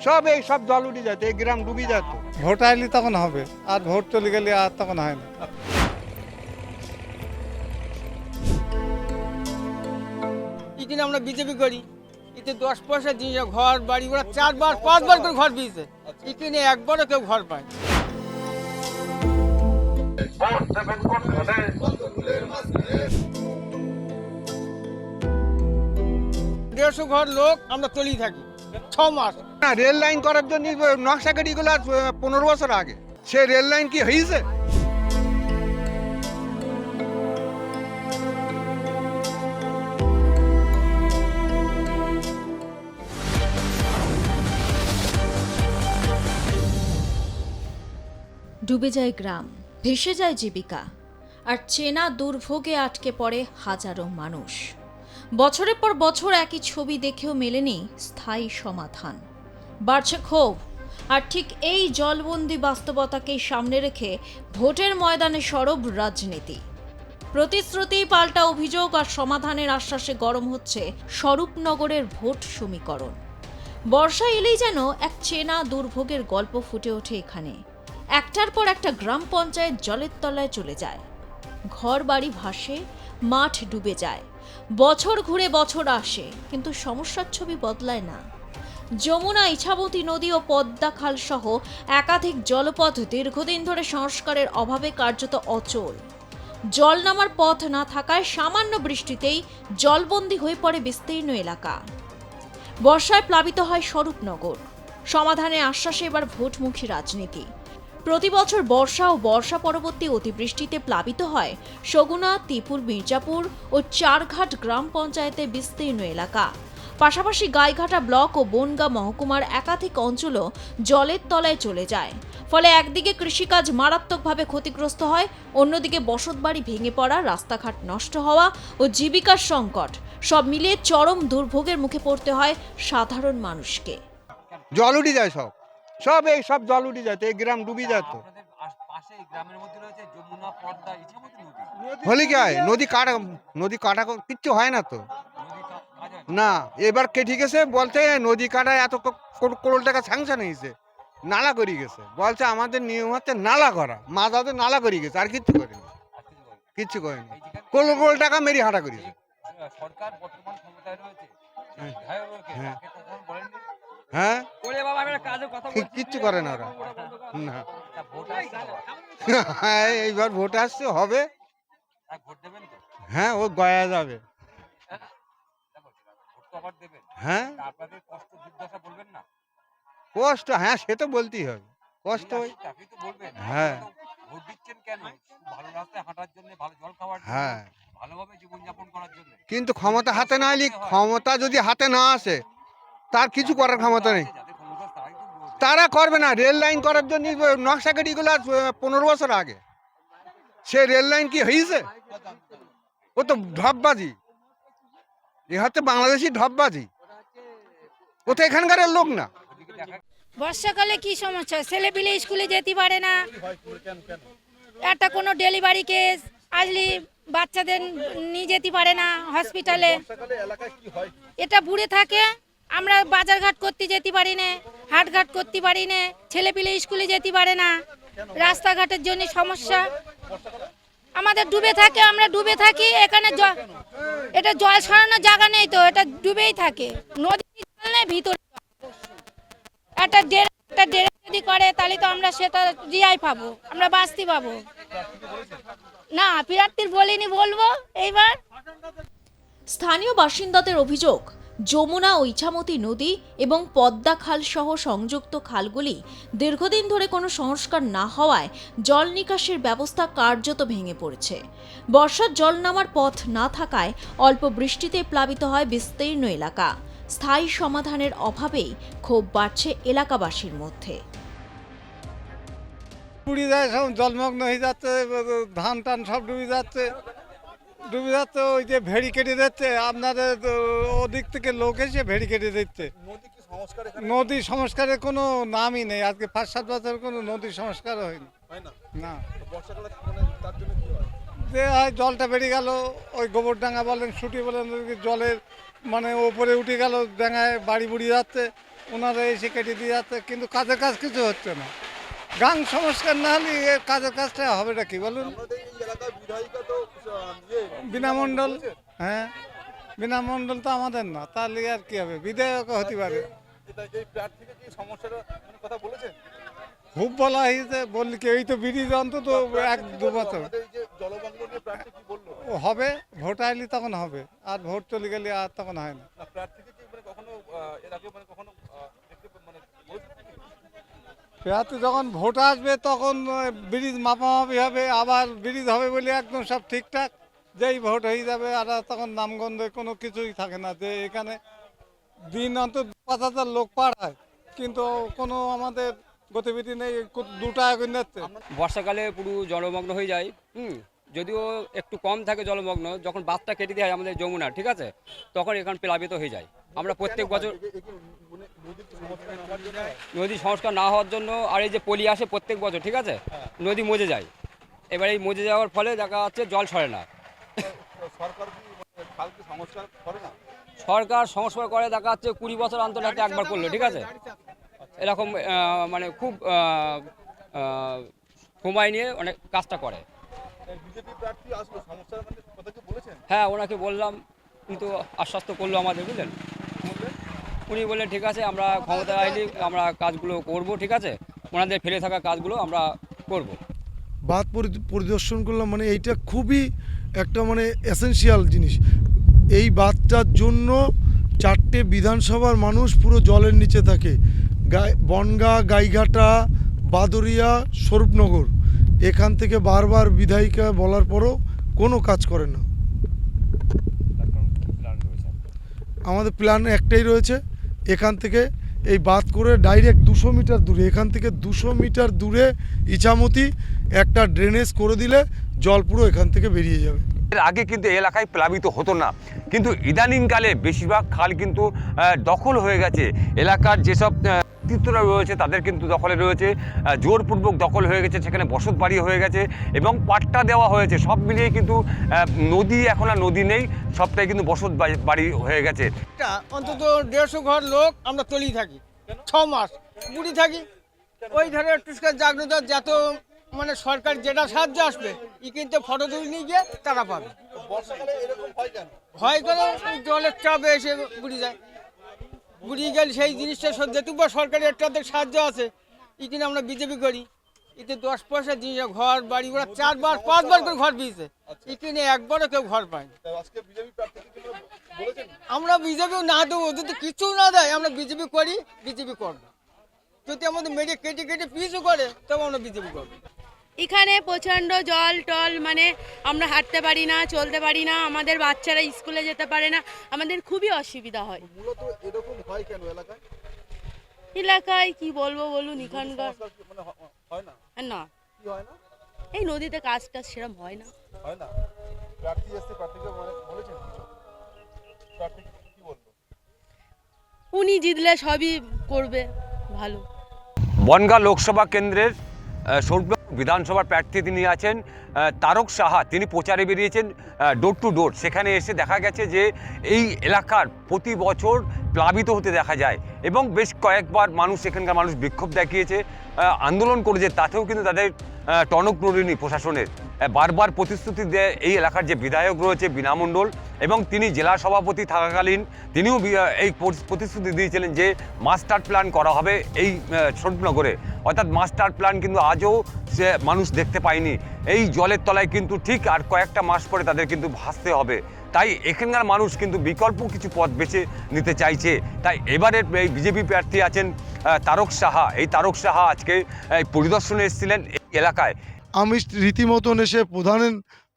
সব জল উঠে যেত, এই গ্রাম ডুবে যেত। ভোট আইলে তখন হবে, আর ভোট চলে গেলে আর তখন হয় না। এখানে আমরা বিজেপি করি, এতে 10 পয়সা দিয়ে ঘর বাড়ি ওরা 4বার 5বার করে ঘর দিয়েছে, এখানে একবারও কেউ ঘর পায়। 150 ঘর লোক আমরা চলেই থাকি 6 মাস। না, রেল লাইন করার জন্য নকশা কাটিগুলো 15 বছর আগে, সে রেল লাইন কি হয়েছে? ডুবে যায় গ্রাম, ভেসে যায় জীবিকা, আর চেনা দুর্ভোগে আটকে পড়ে হাজারো মানুষ। বছরের পর বছর একই ছবি দেখেও মেলেনি স্থায়ী সমাধান। বাড়ছে ক্ষোভ, আর ঠিক এই জলবন্দি বাস্তবতাকেই সামনে রেখে ভোটের ময়দানে সরব রাজনীতি। প্রতিশ্রুতি পাল্টা অভিযোগ আর সমাধানের আশ্বাসে গরম হচ্ছে স্বরূপনগরের ভোট সমীকরণ। বর্ষা এলেই যেন এক চেনা দুর্ভোগের গল্প ফুটে ওঠে এখানে। একটার পর একটা গ্রাম পঞ্চায়েত জলের তলায় চলে যায়, ঘর বাড়ি ভাসে, মাঠ ডুবে যায়। বছর ঘুরে বছর আসে, কিন্তু সমস্যার ছবি বদলায় না। যমুনা, ইছামতি নদী ও পদ্মা খাল সহ একাধিক জলপথ দীর্ঘদিন ধরে সংস্কারের অভাবে কার্যত অচল। জল নামার পথ না থাকায় সামান্য বৃষ্টিতেই জলবন্দী হয়ে পড়ে বিস্তীর্ণ এলাকা। বর্ষায় প্লাবিত হয় স্বরূপনগর। সমাধানে আশ্বাসে এবার ভোটমুখী রাজনীতি। প্রতি বছর বর্ষা ও বর্ষা পরবর্তী অতিবৃষ্টিতে প্লাবিত হয় সগুনা, তিপুর, মির্জাপুর ও চারঘাট গ্রাম পঞ্চায়েতের বিস্তীর্ণ এলাকা। পাশাপাশি গাইঘাটা ব্লক ও বনগাঁ মহকুমার একাধিক অঞ্চলও জলের তলায় চলে যায়। ফলে একদিকে কৃষিকাজ মারাত্মকভাবে ক্ষতিগ্রস্ত হয়, অন্যদিকে বসতবাড়ি ভেঙে পড়া, রাস্তাঘাট নষ্ট হওয়া ও জীবিকার সংকট, সব মিলিয়ে চরম দুর্ভোগের মুখে পড়তে হয় সাধারণ মানুষকে। জল উঠে যায়, সব জল উঠে যেত, এই গ্রাম ডুবে যেত। হলে কি হয়, নদী কাটা কিচ্ছু হয় না তো। না, এবার কেটে গেছে, বলতে নদী কাটায় এত কোটি টাকা স্যাংশন হয়েছে, নালা করে গেছে। বলছে আমাদের নিয়ম হচ্ছে নালা করা, মাঝাতে নালা করে গেছে, আর কিচ্ছু করেনি, কিচ্ছু করেনি। কোটি টাকা মেরি হাঁটা করেছে। হ্যাঁ, কিচ্ছু করে না ওরা। না, হ্যাঁ, এইবার ভোট আসছে, হবে। হ্যাঁ, ও গয়া যাবে। হ্যাঁ, কষ্ট, হ্যাঁ, সে তো বলতেই হবে, কষ্ট। হ্যাঁ, হ্যাঁ, কিন্তু ক্ষমতা হাতে না এলে, ক্ষমতা যদি হাতে না আসে, তার কিছু করার ক্ষমতা নেই। তারা করবে না। রেল লাইন করার জন্য নকশা কাটিগুলো 15 বছর আগে, সে রেল লাইন কি হয়েছে? ও তো ঢপবাজি, এ হচ্ছে বাংলাদেশি ঢপবাজি, ও তো এখানকার লোক না। বর্ষাকালে কি সমস্যা, ছেলেপিলে স্কুলে যেতে পারে না, একটা কোনো ডেলিভারি কেস আসলে বাচ্চাদের নিয়ে যেতে পারে না হসপিটালে, এটা বুড়ে থাকে। আমরা বাজারঘাট করতে যেতে পারি না, হাটঘাট করতে পারি না, ছেলেপিলে স্কুলে যেতে পারে না, রাস্তাঘাটের জন্য সমস্যা। আমাদের ডুবে থাকে, আমরা ডুবে থাকি এখানে। এটা জল সরানোর জায়গা নেই তো, এটা ডুবেই থাকে। নদী নেই, ভিতরে একটা ডেরে যদি করে তাহলে তো আমরা সেটা রিয়াই পাবো, আমরা বাঁচতে পাবো না। প্রার্থীর বলিনি, বলবো এইবার। স্থানীয় বাসিন্দাদের অভিযোগ, যমুনা ও ইছামতি নদী এবং পদ্মা খাল সহ সংযুক্ত খালগুলি দীর্ঘদিন ধরে কোনো সংস্কার না হওয়ায় জল নিকাশের ব্যবস্থা কার্যত ভেঙে পড়েছে। বর্ষার জল নামার পথ না থাকায় অল্প বৃষ্টিতে প্লাবিত হয় বিস্তীর্ণ এলাকা। স্থায়ী সমাধানের অভাবেই ক্ষোভ বাড়ছে এলাকাবাসীর মধ্যে। পুড়ে যায়, সব জলমগ্ন হয়ে যাচ্ছে, ধান টান সব ডুবে যাচ্ছে। ওই যে ভেড়ি কেটে দিচ্ছে, আপনাদের ওদিক থেকে লোক এসে ভেড়ি কেটে দিচ্ছে। নদী সংস্কারের কোনো নামই নেই, আজকে 5-7 বছর কোনো নদী সংস্কার হয়নি। না, যে হয় জলটা বেরিয়ে গেল, ওই গোবরডাঙ্গা বলেন, সুটি বলেন, জলের মানে ওপরে উঠে গেল, ডাঙায় বাড়ি বুড়ি যাচ্ছে, ওনারা এসে কেটে দিয়ে যাচ্ছে, কিন্তু কাজের কাজ কিছু হচ্ছে না। গাং সংস্কার না হলে এ কাজের কাজটা হবে না কি বলুন? বিনামণ্ডল, হ্যাঁ বিনামণ্ডল তো আমাদের না, তাহলে আর কি হবে? বিধায়ক হতে পারে। খুব বলা হয়েছে, বললি কি এই তো ব্রিজ অন্তত 1-2 বছর ও হবে, ভোট আইলে তখন হবে, আর ভোট চলে গেলে আর তখন হয় না। প্রার্থী যখন ভোট আসবে তখন ব্রিজ মাপামাপি হবে, আবার ব্রিজ হবে বলে একদম সব ঠিকঠাক, যেই ভোট হয়ে যাবে আর তখন নামগন্ধে কোনো কিছুই থাকে না, যে এখানে দিন অন্তত 5,000 লোক পাড়ায়, কিন্তু কোনো আমাদের গতিবিধি নেই, 2 টাকা করে নিচ্ছে। বর্ষাকালে পুরো জলমগ্ন হয়ে যায়। যদিও একটু কম থাকে জলমগ্ন, যখন বাঁধটা কেটে দেওয়া হয় আমাদের যমুনা, ঠিক আছে, তখন এখানে প্লাবিত হয়ে যায়। আমরা প্রত্যেক বছর নদী সংস্কার না হওয়ার জন্য, আর এই যে পলি আসে প্রত্যেক বছর, ঠিক আছে, নদী মজে যায়। এবার এই মজে যাওয়ার ফলে দেখা যাচ্ছে জল সরে না। সরকার সংস্কার করে দেখা যাচ্ছে 20 বছর অন্তর একবার করলো, ঠিক আছে, এরকম মানে খুব সময় নিয়ে অনেক কাজটা করে। হ্যাঁ, ওনাকে বললাম, কিন্তু আশ্বস্ত করলো আমাদের, বুঝলেন। উনি বললেন ঠিক আছে, আমরা ক্ষমতা আইলে আমরা কাজগুলো করব, ঠিক আছে, ওনাদের ফেলে থাকা কাজগুলো আমরা করব। বাঁধ পরিদর্শন করলাম, মানে এইটা খুবই একটা মানে এসেনশিয়াল জিনিস। এই বাঁধটার জন্য 4টে বিধানসভার মানুষ পুরো জলের নিচে থাকে। বনগাঁ, গাইঘাটা, বাদুরিয়া, স্বরূপনগর, এখান থেকে বারবার বিধায়িকা বলার পরও কোনো কাজ করে না। আমাদের প্ল্যান একটাই রয়েছে, এখান থেকে এই বাঁধ করে ডাইরেক্ট 200 মিটার দূরে, এখান থেকে 200 মিটার দূরে ইছামতি একটা ড্রেনেজ করে দিলে জল পুরো এখান থেকে বেরিয়ে যাবে। এর আগে কিন্তু এই এলাকায় প্লাবিত হতো না, কিন্তু ইদানিংকালে বেশিরভাগ খাল কিন্তু দখল হয়ে গেছে। এলাকার যেসব নেতৃত্বরা রয়েছে তাদের কিন্তু দখলে রয়েছে, জোরপূর্বক দখল হয়ে গেছে, সেখানে বসত বাড়ি হয়ে গেছে এবং পাট্টা দেওয়া হয়েছে। সব মিলিয়ে কিন্তু নদী এখন আর নদী নেই, সবটাই কিন্তু বসত বাড়ি হয়ে গেছে। অন্তত 150 ঘর লোক আমরা তলিয়ে থাকি, 6 মাস বুড়ি থাকি। ওই ধারে একটু জাগ্রত, যত মানে সরকার যেটা সাহায্য আসবে কিন্তু ফটো তুলে নিয়ে গিয়ে তারা পাবে। ভয় করে জলের চাপে এসে বুড়ি যায়, বুড়িয়ে গেলে সেই জিনিসটা সহ্য, বা সরকারি একটা সাহায্য আছে, কিনে আমরা বিজেপি করি, এতে 10 পয়সা জিনিস ঘর বাড়ি ওরা 4-5 বার করে ঘর দিয়েছে, কিনে একবারও কেউ ঘর পায়নি। আমরা বিজেপিও না দেবো, যদি কিছু না দেয় আমরা বিজেপি করি, বিজেপি করবো। যদি আমাদের মেরে কেটে কেটে পিছু করে তবে আমরা বিজেপি করবো। এখানে প্রচণ্ড জল টল, মানে আমরা হাঁটতে পারি না, চলতে পারি না, আমাদের বাচ্চারা স্কুলে যেতে পারে না, আমাদের খুবই অসুবিধা হয়। মূলত এরকম হয় কেন এলাকায়? এলাকায় কি বলবো বলুন, এখানকার হয় না। না, কি হয় না? এই নদীতে কাজটা সেরকম হয় না। হয় না। প্রার্থী এসে প্রার্থীকে বলেছেন প্রার্থী কি বললো? উনি জিতলে সবই করবে ভালো। বনগাঁ লোকসভা কেন্দ্রের স্বরূপনগর বিধানসভার প্রার্থী তিনি আছেন তারক সাহা। তিনি প্রচারে বেরিয়েছেন ডোর টু ডোর। সেখানে এসে দেখা গেছে যে এই এলাকার প্রতি বছর প্লাবিত হতে দেখা যায় এবং বেশ কয়েকবার এখানকার মানুষ বিক্ষোভ দেখিয়েছে, আন্দোলন করেছে, তাতেও কিন্তু তাদের টনক নড়েনি প্রশাসনের। বারবার প্রতিশ্রুতি দেয় এই এলাকার যে বিধায়ক রয়েছে বীণা মণ্ডল, এবং তিনি জেলা সভাপতি থাকাকালীন তিনিও এই প্রতিশ্রুতি দিয়েছিলেন যে মাস্টার প্ল্যান করা হবে এই স্বরূপনগরে, অর্থাৎ মাস্টার প্ল্যান কিন্তু আজও সে মানুষ দেখতে পায়নি। এই জলের তলায় কিন্তু ঠিক আর কয়েকটা মাস পরে তাদের কিন্তু ভাসতে হবে। তাই এখানকার মানুষ কিন্তু বিকল্প কিছু পথ বেছে নিতে চাইছে। তাই এবারের এই বিজেপি প্রার্থী আছেন তারক সাহা। এই তারক সাহা আজকে পরিদর্শনে এসেছিলেন এই এলাকায়। আমি রীতিমতন এসে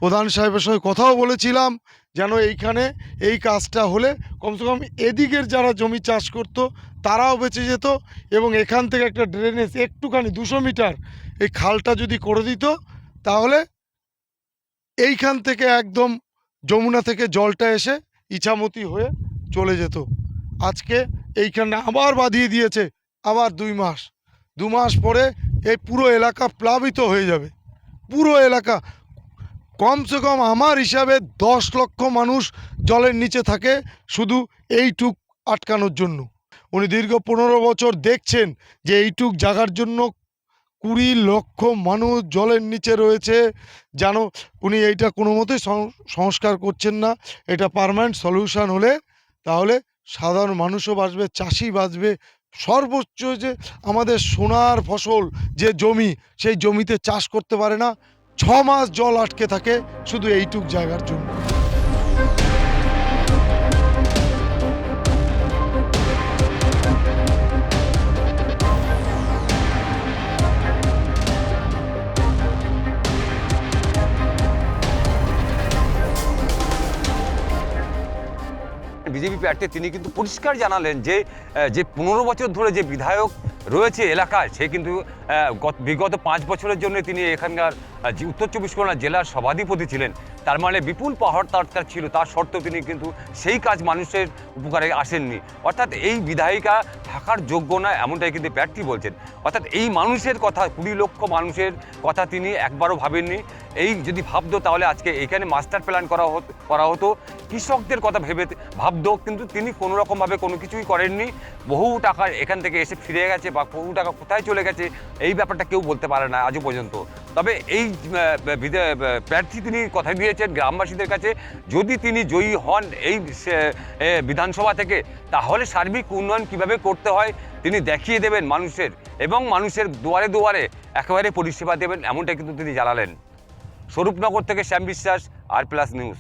প্রধান সাহেবের সঙ্গে কথাও বলেছিলাম যেন এইখানে এই কাজটা হলে কমসে কম এদিকের যারা জমি চাষ করতো তারাও বেঁচে যেত, এবং এখান থেকে একটা ড্রেনেজ একটুখানি 200 মিটার এই খালটা যদি করে দিত তাহলে এইখান থেকে একদম যমুনা থেকে জলটা এসে ইছামতি হয়ে চলে যেত। আজকে এইখানে আবার বাঁধিয়ে দিয়েছে, আবার 2 মাস পরে এই পুরো এলাকা প্লাবিত হয়ে যাবে। পুরো এলাকা কমসে কম আমার হিসাবে 10 লক্ষ মানুষ জলের নিচে থাকে শুধু এইটুক আটকানোর জন্য। উনি দীর্ঘ 15 বছর দেখছেন যে এইটুক জায়গার জন্য 20 লক্ষ মানুষ জলের নিচে রয়েছে, যেন উনি এইটা কোনো মতেই সংস্কার করছেন না। এটা পার্মানেন্ট সলিউশন হলে তাহলে সাধারণ মানুষও বাঁচবে, চাষি বাঁচবে, সর্বোচ্চ যে আমাদের সোনার ফসল যে জমি, সেই জমিতে চাষ করতে পারে না, 6 মাস জল আটকে থাকে শুধু এইটুক জায়গার জন্য। বিজেপি প্রার্থী তিনি কিন্তু পরিষ্কার জানালেন যে 15 বছর ধরে যে বিধায়ক রয়েছে এলাকায়, সে কিন্তু বিগত 5 বছরের জন্য তিনি এখানকার উত্তর 24 পরগনা জেলার সভাধিপতি ছিলেন। তার মানে বিপুল পাহাড় তার ছিল, তার সত্ত্বেও তিনি কিন্তু সেই কাজ মানুষের উপকারে আসেননি। অর্থাৎ এই বিধায়িকা থাকার যোগ্য না, এমনটাই কিন্তু প্রার্থী বলছেন। অর্থাৎ এই মানুষের কথা, 20 লক্ষ মানুষের কথা তিনি একবারও ভাবেননি। এই যদি ভাবতো তাহলে আজকে এখানে মাস্টার প্ল্যান করা হতো, কৃষকদের কথা ভাবতো, কিন্তু তিনি কোনো রকমভাবে কোনো কিছুই করেননি। বহু টাকা এখান থেকে এসে ফিরে গেছে বা বহু টাকা কোথায় চলে গেছে এই ব্যাপারটা কেউ বলতে পারে না আজও পর্যন্ত। তবে এই প্রার্থী তিনি কথা দিয়েছেন গ্রামবাসীদের কাছে, যদি তিনি জয়ী হন এই বিধানসভা থেকে, তাহলে সার্বিক উন্নয়ন কিভাবে করতে হয় তিনি দেখিয়ে দেবেন মানুষের, এবং মানুষের দুয়ারে দুয়ারে একেবারে পরিষেবা দেবেন, এমনটা কিন্তু তিনি জানালেন। স্বরূপনগর থেকে শ্যাম বিশ্বাস, আর প্লাস নিউজ।